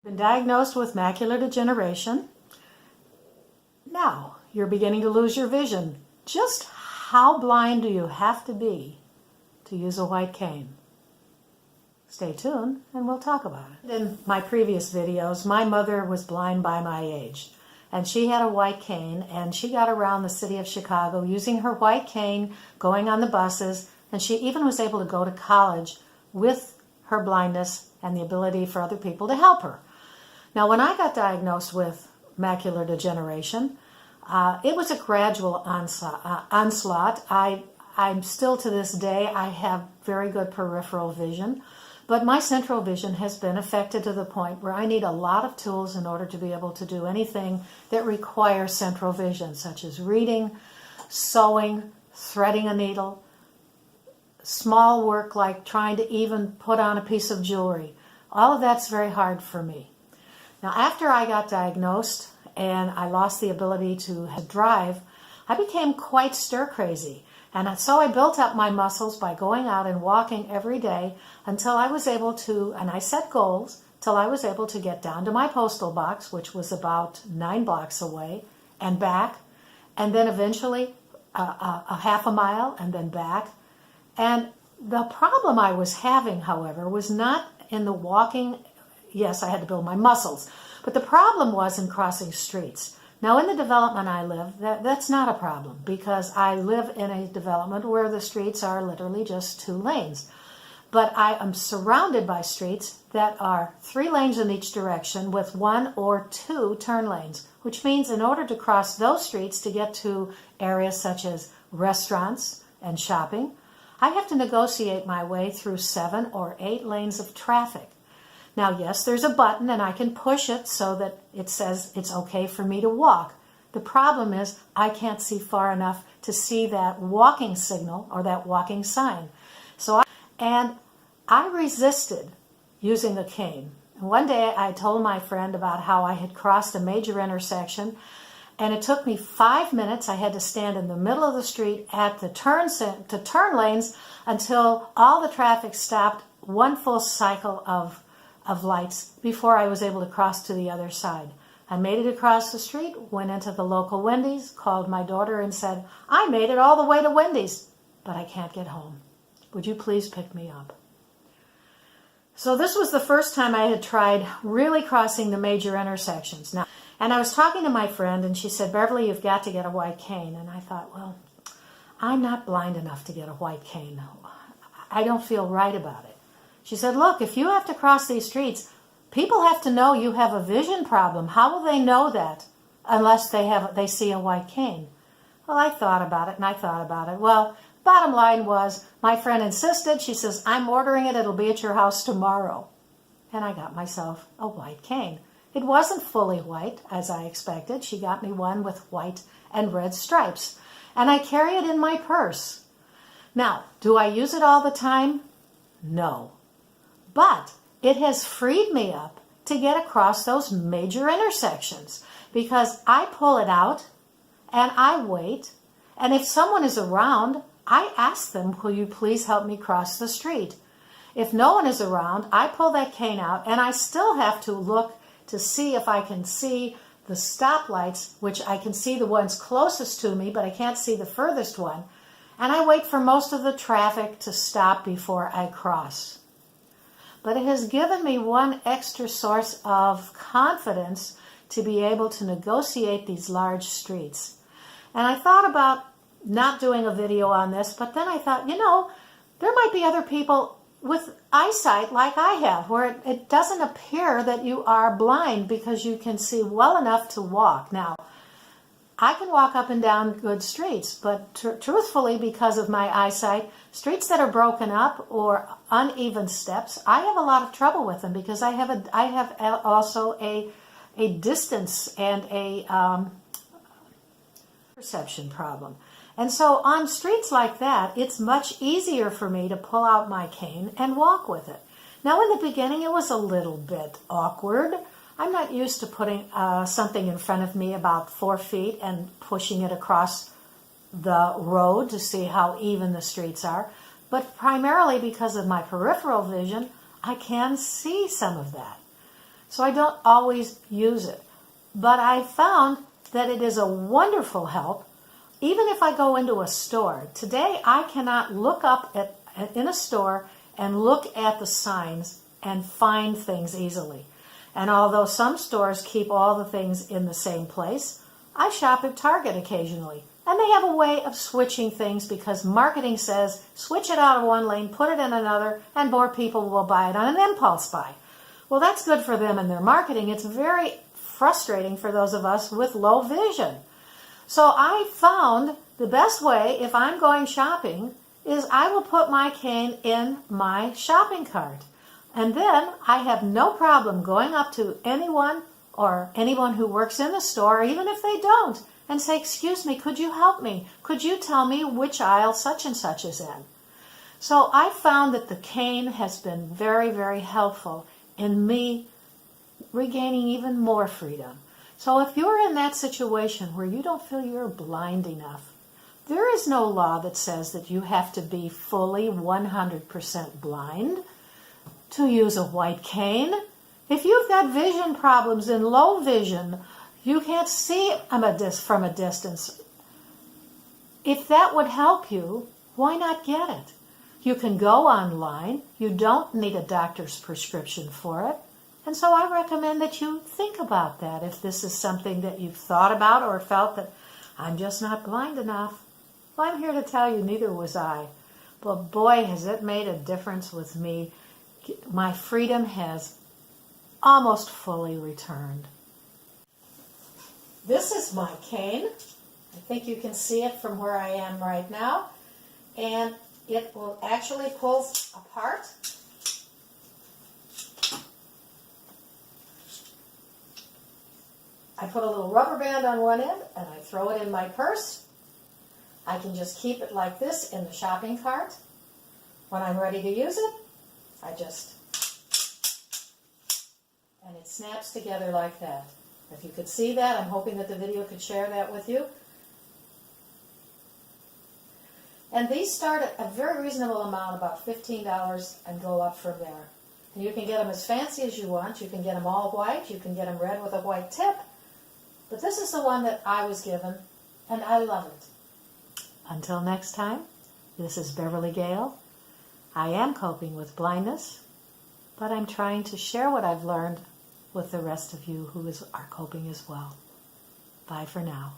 Been diagnosed with macular degeneration. Now, you're beginning to lose your vision. Just how blind do you have to be to use a white cane? Stay tuned and we'll talk about it. In my previous videos, my mother was blind by my age, and she had a white cane, and she got around the city of Chicago using her white cane, going on the buses, and she even was able to go to college with her blindness and the ability for other people to help her. Now, when I got diagnosed with macular degeneration, it was a gradual onslaught. I'm still to this day, I have very good peripheral vision, but my central vision has been affected to the point where I need a lot of tools in order to be able to do anything that requires central vision, such as reading, sewing, threading a needle, small work like trying to even put on a piece of jewelry. All of that's very hard for me. Now, after I got diagnosed and I lost the ability to drive, I became quite stir crazy. And so I built up my muscles by going out and walking every day until I was able to, and I set goals, till I was able to get down to my postal box, which was about 9 blocks away, and back, and then eventually a half a mile, and then back. And the problem I was having, however, was not in the walking. Yes, I had to build my muscles, but the problem was in crossing streets. Now, in the development I live, that's not a problem, because I live in a development where the streets are literally just 2 lanes. But I am surrounded by streets that are 3 lanes in each direction with 1 or 2 turn lanes, which means in order to cross those streets to get to areas such as restaurants and shopping, I have to negotiate my way through 7 or 8 lanes of traffic. Now, yes, there's a button and I can push it so that it says it's okay for me to walk. The problem is I can't see far enough to see that walking signal or that walking sign. And I resisted using a cane. And one day I told my friend about how I had crossed a major intersection, and it took me 5 minutes. I had to stand in the middle of the street at the turn lanes until all the traffic stopped, 1 full cycle of lights before I was able to cross to the other side. I made it across the street, went into the local Wendy's, called my daughter and said, I made it all the way to Wendy's, but I can't get home. Would you please pick me up? So this was the first time I had tried really crossing the major intersections. Now, and I was talking to my friend, and she said, Beverly, you've got to get a white cane. And I thought, well, I'm not blind enough to get a white cane. I don't feel right about it. She said, look, if you have to cross these streets, people have to know you have a vision problem. How will they know that unless they see a white cane? Well, I thought about it and I thought about it. Well, bottom line was, my friend insisted. She says, I'm ordering it. It'll be at your house tomorrow. And I got myself a white cane. It wasn't fully white, as I expected. She got me one with white and red stripes. And I carry it in my purse. Now, do I use it all the time? No. But it has freed me up to get across those major intersections, because I pull it out and I wait. And if someone is around, I ask them, will you please help me cross the street? If no one is around, I pull that cane out, and I still have to look to see if I can see the stoplights, which I can see the ones closest to me, but I can't see the furthest one. And I wait for most of the traffic to stop before I cross. But it has given me one extra source of confidence to be able to negotiate these large streets. And I thought about not doing a video on this, but then I thought, there might be other people with eyesight like I have, where it doesn't appear that you are blind because you can see well enough to walk. Now, I can walk up and down good streets, but truthfully, because of my eyesight, streets that are broken up or uneven steps, I have a lot of trouble with them, because I have also a distance and a perception problem. And so on streets like that, it's much easier for me to pull out my cane and walk with it. Now, in the beginning, it was a little bit awkward. I'm not used to putting something in front of me about 4 feet and pushing it across the road to see how even the streets are. But primarily because of my peripheral vision, I can see some of that. so I don't always use it. But I found that it is a wonderful help, even if I go into a store. Today, I cannot look up in a store and look at the signs and find things easily. And although some stores keep all the things in the same place, I shop at Target occasionally. And they have a way of switching things because marketing says, switch it out of one lane, put it in another, and more people will buy it on an impulse buy. Well, that's good for them and their marketing. It's very frustrating for those of us with low vision. So I found the best way, if I'm going shopping, is I will put my cane in my shopping cart. And then I have no problem going up to anyone or anyone who works in the store, even if they don't, and say, excuse me, could you help me? Could you tell me which aisle such and such is in? So I found that the cane has been very, very helpful in me regaining even more freedom. So if you're in that situation where you don't feel you're blind enough, there is no law that says that you have to be fully 100% blind to use a white cane. If you've got vision problems and low vision, you can't see from a distance. If that would help you, why not get it? You can go online. You don't need a doctor's prescription for it. And so I recommend that you think about that if this is something that you've thought about or felt that I'm just not blind enough. Well, I'm here to tell you neither was I. But boy, has it made a difference with me. My freedom has almost fully returned. This is my cane. I think you can see it from where I am right now. And it will actually pull apart. I put a little rubber band on one end and I throw it in my purse. I can just keep it like this in the shopping cart. When I'm ready to use it, and it snaps together like that. If you could see that, I'm hoping that the video could share that with you. And these start at a very reasonable amount, about $15, and go up from there. And you can get them as fancy as you want. You can get them all white. You can get them red with a white tip. But this is the one that I was given, and I love it. Until next time, this is Beverly Gale. I am coping with blindness, but I'm trying to share what I've learned with the rest of you who are coping as well. Bye for now.